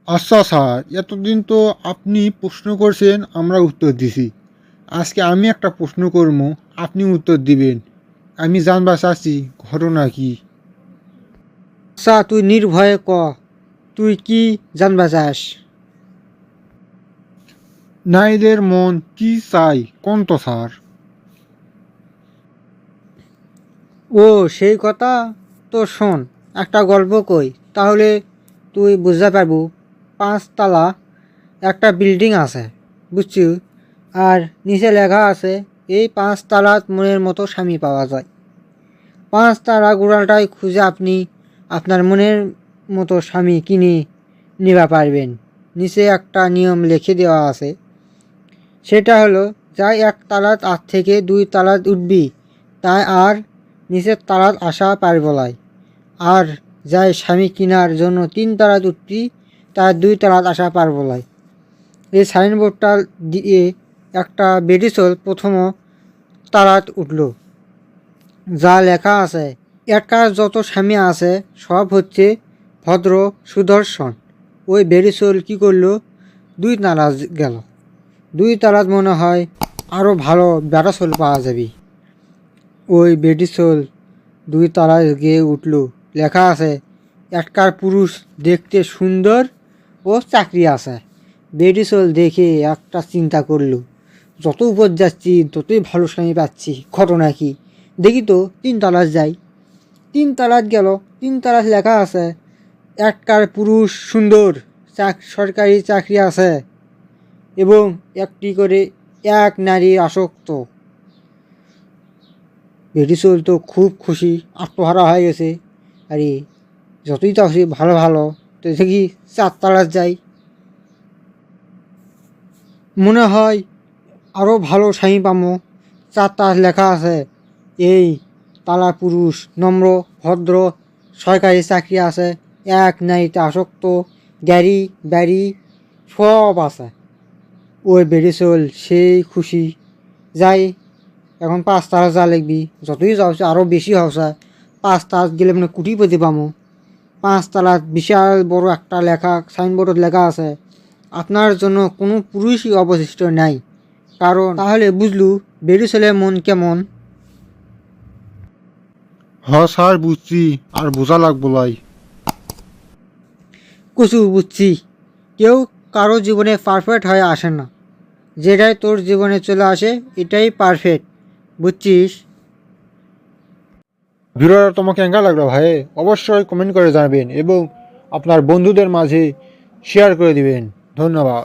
আচ্ছা স্যার, এতদিন তো আপনি প্রশ্ন করছেন, আমরা উত্তর দিছি। আজকে আমি একটা প্রশ্ন করব, আপনি উত্তর দিবেন। আমি জানবা চাচ্ছি ঘটনা কি। আচ্ছা তুই নির্ভয়ে ক, তুই কি জানবা চাস? নারীদের মন কি চাই কোন তো স্যার? ও সেই কথা, তো শোন, একটা গল্প কই, তাহলে তুই বুঝতে পারবো। 5 তলা একটা বিল্ডিং আছে, বুঝছি, আর নিচে লেখা আছে এই 5 তলাত মনের মতো স্বামী পাওয়া যায়। 5 তারা গোড়াটাই খুঁজে আপনি আপনার মনের মতো স্বামী কিনে নিবা পারবেন। নিচে একটা নিয়ম লিখে দেওয়া আছে, সেটা হলো যাই 1 তালাত আজ থেকে 2 তালাত উঠবি, তাই আর নিচের তালাত আসা পারব লাই। আর যাই স্বামী কিনার জন্য 3 তালাত উঠবি, তার 2 তালাত আসা পারব লাই। এই সাইনবোর্ডটা দিয়ে একটা বেডিসল প্রথম তালাত উঠল। যা লেখা আছে, একার যত স্বামী আছে সব হচ্ছে ভদ্র সুদর্শন। ওই বেরিসোল কি করলো, 2 তালাত গেল। 2 তালাত মনে হয় আরও ভালো বেড়াসোল পাওয়া যাবে। ওই বেডিসোল 2 তালায় গিয়ে উঠল। লেখা আছে একটার পুরুষ দেখতে সুন্দর ও চাকরি আছে। বেডিসোল দেখে একটা চিন্তা করলো, যত উপর যাচ্ছি ততই ভালো স্বামী পাচ্ছি, ঘটনা কি দেখি তো। 3 তালাত যাই। 3 তালাত গেল। 3 তালাত লেখা আছে একটার পুরুষ সুন্দর, সরকারি চাকরি আছে এবং একটি করে এক নারী আসক্ত। বেডিসোল তো খুব খুশি, আত্মহারা হয়ে গেছে। আরে যতই তো ভালো ভালো, তো দেখি 4 তালাত যাই, মনে হয় আরও ভালো স্বামী পামো। 4 তালাত লেখা আছে এই তালা পুরুষ নম্র ভদ্র, সরকারি চাকরি আছে, এক নারীতে আসক্ত, গাড়ি বাড়ি সব আছে। ওই বেরিসোল সেই খুশি। যাই, এখন 5 তালাত যা লিখবি, যতই যাওয়া আরও বেশি হওয়া। 5 তালাত গেলে মানে কোটিপতি পামো। 5 তালাত বিশাল বড় একটা লেখা সাইনবোর্ডত লেখা আছে আপনার জন্য কোনো পুরুষই অবশিষ্ট নাই। কারণ তাহলে বুঝলু বেরিসোলের মন কেমন। হ স্যার, বুঝছি, আর বোঝা লাগবো লাই। কুচু বুঝছি, কেউ কারো জীবনে পারফেক্ট হয়ে আসে না। যেটাই তোর জীবনে চলে আসে এটাই পারফেক্ট, বুঝছিস? ভিডিওটা তোমাকে কেঙ্গা লাগলো ভাই? অবশ্যই কমেন্ট করে জানাবেন এবং আপনার বন্ধুদের মাঝে শেয়ার করে দিবেন। ধন্যবাদ।